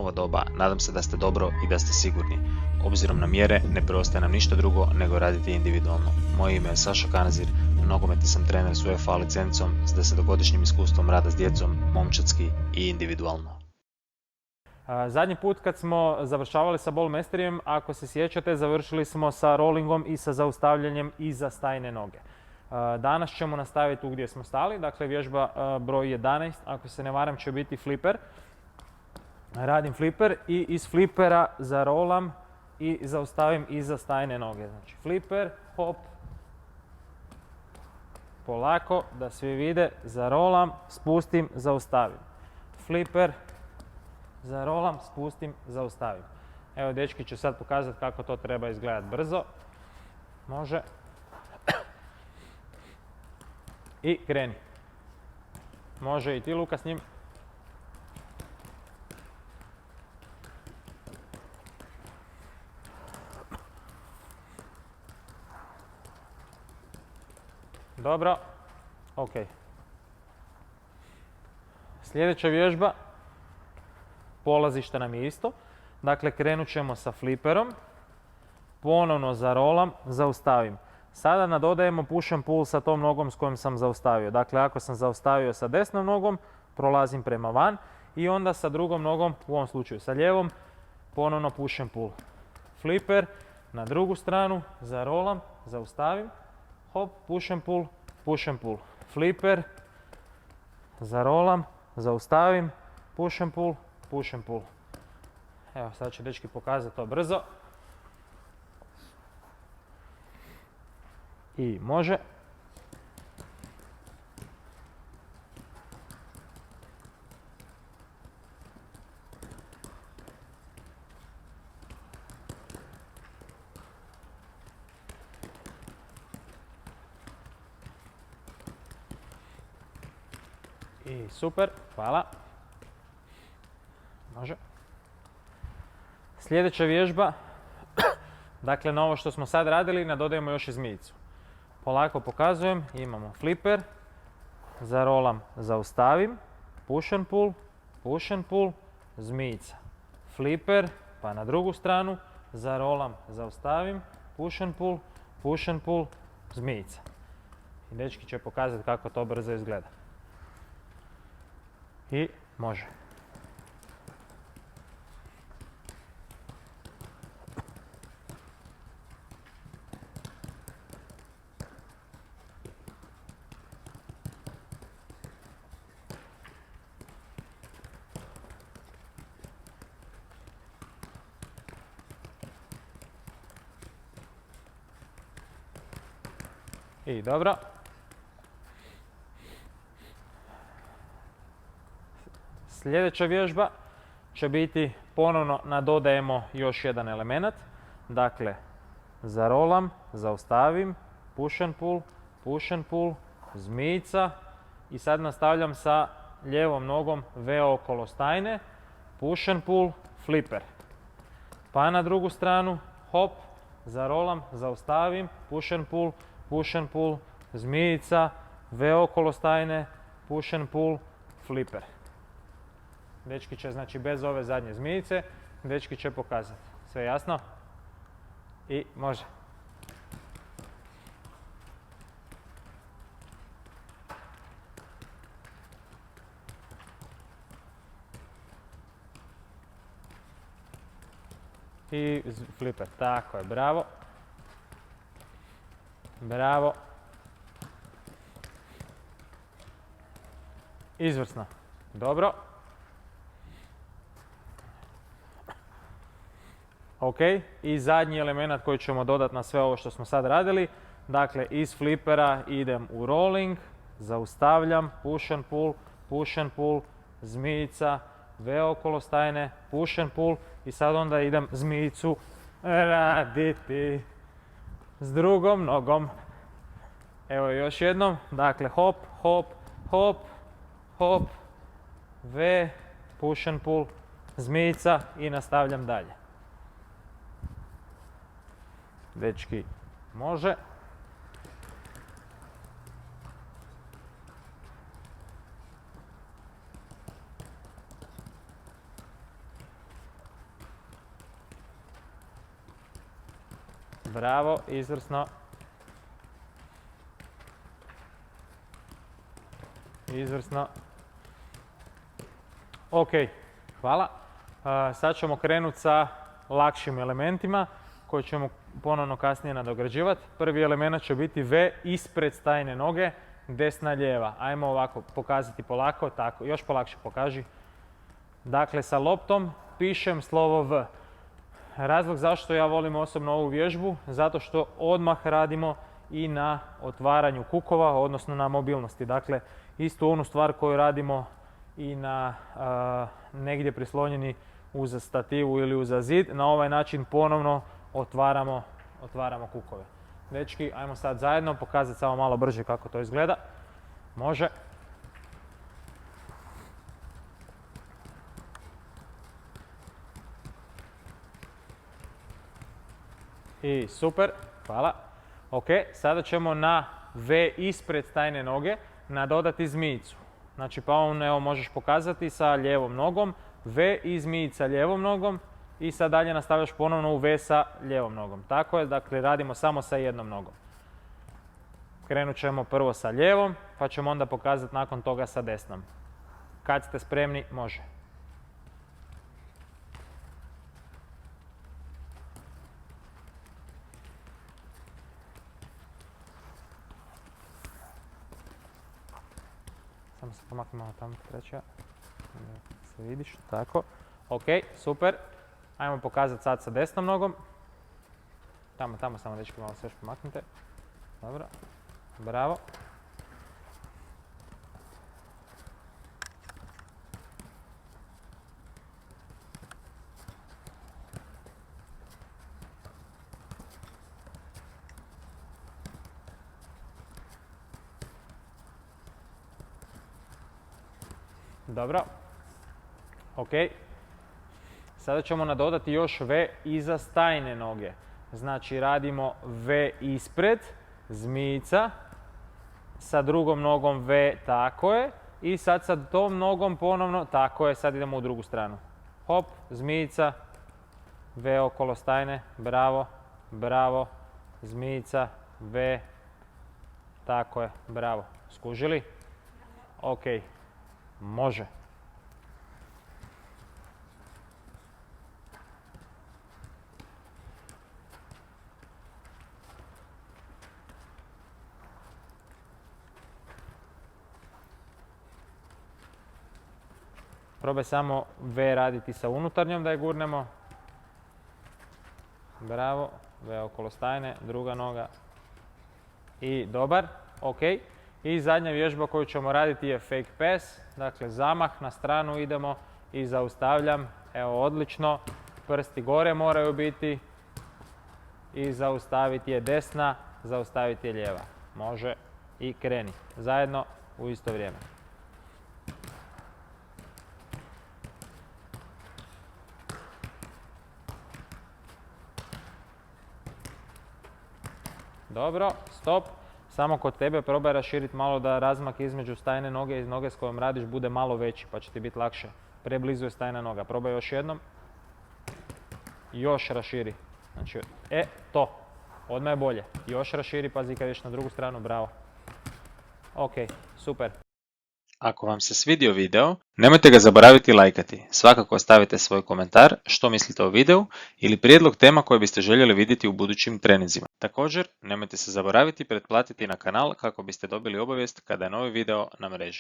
ovo doba, nadam se da ste dobro i da ste sigurni. Obzirom na mjere, ne preostaje nam ništa drugo nego raditi individualno. Moje ime je Saša Kanazir, nogometni sam trener s UEFA licencom s 10-godišnjim iskustvom rada s djecom, momčadski i individualno. Zadnji put kad smo završavali sa Ballmesterijem, ako se sjećate, završili smo sa rollingom i sa zaustavljanjem iza stajne noge. Danas ćemo nastaviti tu gdje smo stali, dakle vježba broj 11, ako se ne varam, će biti fliper. Radim fliper i iz flipera zarolam i zaustavim iza stajne noge. Znači fliper, hop, polako, da svi vide, zarolam, spustim, zaustavim. Fliper, zarolam, spustim, zaustavim. Evo, dečki ću sad pokazati kako to treba izgledati brzo. Može. I kreni. Može i ti, Luka, s njim. Dobro. Ok. Sljedeća vježba. Polazište nam je isto. Dakle, krenut ćemo sa fliperom. Ponovno zarolam, zaustavim. Sada nadodajemo push and pull sa tom nogom s kojom sam zaustavio. Dakle, ako sam zaustavio sa desnom nogom, prolazim prema van i onda sa drugom nogom, u ovom slučaju sa lijevom, ponovno push and pull. Fliper, na drugu stranu, zarolam, zaustavim, hop, push and pull, push and pull. Fliper, zarolam, zaustavim, push and pull, push and pull. Evo, sad ću dečki pokazati to brzo. I može. I super, hvala. Može. Sljedeća vježba, dakle na ovo što smo sad radili nadodajemo još i zmijicu. Polako pokazujem, imamo fliper, zarolam, zaustavim, push and pull, zmijica. Fliper, pa na drugu stranu, zarolam, zaustavim, push and pull, zmijica. I dečki će pokazati kako to brzo izgleda. I može. I dobro. Sljedeća vježba će biti ponovno nadodajemo još jedan element. Dakle, zarolam, zaustavim, push and pull, zmijica i sad nastavljam sa lijevom nogom V okolo stajne, push and pull, fliper. Pa na drugu stranu, hop, zarolam, zaustavim, push and pull, zmijica, V okolo stajne, push and pull, fliper. Dečki će, znači bez ove zadnje zmijice, dečki će pokazati. Sve jasno? I može. I fliper, tako je, bravo. Bravo. Izvrsno. Dobro. Ok, i zadnji element koji ćemo dodati na sve ovo što smo sad radili. Dakle, iz flipera idem u rolling, zaustavljam, push and pull, zmijica, V okolo stajne, push and pull i sad onda idem zmijicu raditi s drugom nogom. Evo još jednom, dakle hop, hop, hop, hop, V, push and pull, zmijica i nastavljam dalje. Dečki, može. Bravo, izvrsno. Izvrsno. Ok, hvala. Sad ćemo krenuti sa lakšim elementima koje ćemo ponovno kasnije nadograđivati. Prvi element će biti V ispred stajne noge, desna lijeva. Ajmo ovako pokazati polako, tako, još polakše pokaži. Dakle, sa loptom pišem slovo V. Razlog zašto ja volim osobno ovu vježbu, zato što odmah radimo i na otvaranju kukova, odnosno na mobilnosti. Dakle, istu onu stvar koju radimo i na negdje prislonjeni uz stativu ili uz zid, na ovaj način ponovno otvaramo kukove. Dečki, ajmo sad zajedno pokazati samo malo brže kako to izgleda. Može. I super, hvala. Ok, sada ćemo na V ispred stajne noge nadodati zmijicu. Znači pa evo možeš pokazati sa lijevom nogom, V i zmijica lijevom nogom i sad dalje nastavljaš ponovno u V sa lijevom nogom. Tako je, dakle radimo samo sa jednom nogom. Krenut ćemo prvo sa lijevom, pa ćemo onda pokazati nakon toga sa desnom. Kad ste spremni, može. Samo se pomakni malo tamo treća. Se vidiš, tako. Ok, super. Ajmo pokazati sad sa desnom nogom. Tamo samo dečki malo se još pomaknite. Dobro, bravo. Dobro, ok. Sada ćemo nadodati još V iza stajne noge. Znači radimo V ispred, zmijica, sa drugom nogom V, tako je. I sad sa tom nogom ponovno, tako je, sad idemo u drugu stranu. Hop, zmijica, V okolo stajne, bravo, bravo, zmijica, V, tako je, bravo. Skužili? Ok. Može. Probaj samo V raditi sa unutarnjom da je gurnemo. Bravo. V okolo stajne, druga noga. I dobar. Ok. I zadnja vježba koju ćemo raditi je fake pass, dakle zamah na stranu idemo i zaustavljam, evo odlično, prsti gore moraju biti i zaustaviti je desna, zaustaviti je lijeva, može i kreni, zajedno u isto vrijeme. Dobro, stop. Samo kod tebe probaj raširiti malo da razmak između stajne noge i noge s kojom radiš bude malo veći, pa će ti biti lakše. Preblizu je stajna noga. Probaj još jednom. Još raširi. Znači, to. Odmah je bolje. Još raširi, pazi kad ideš na drugu stranu, bravo. Ok, super. Ako vam se svidio video, nemojte ga zaboraviti lajkati. Svakako ostavite svoj komentar što mislite o videu ili prijedlog tema koje biste željeli vidjeti u budućim treninzima. Također, nemojte se zaboraviti pretplatiti na kanal kako biste dobili obavijest kada je novi video na mreži.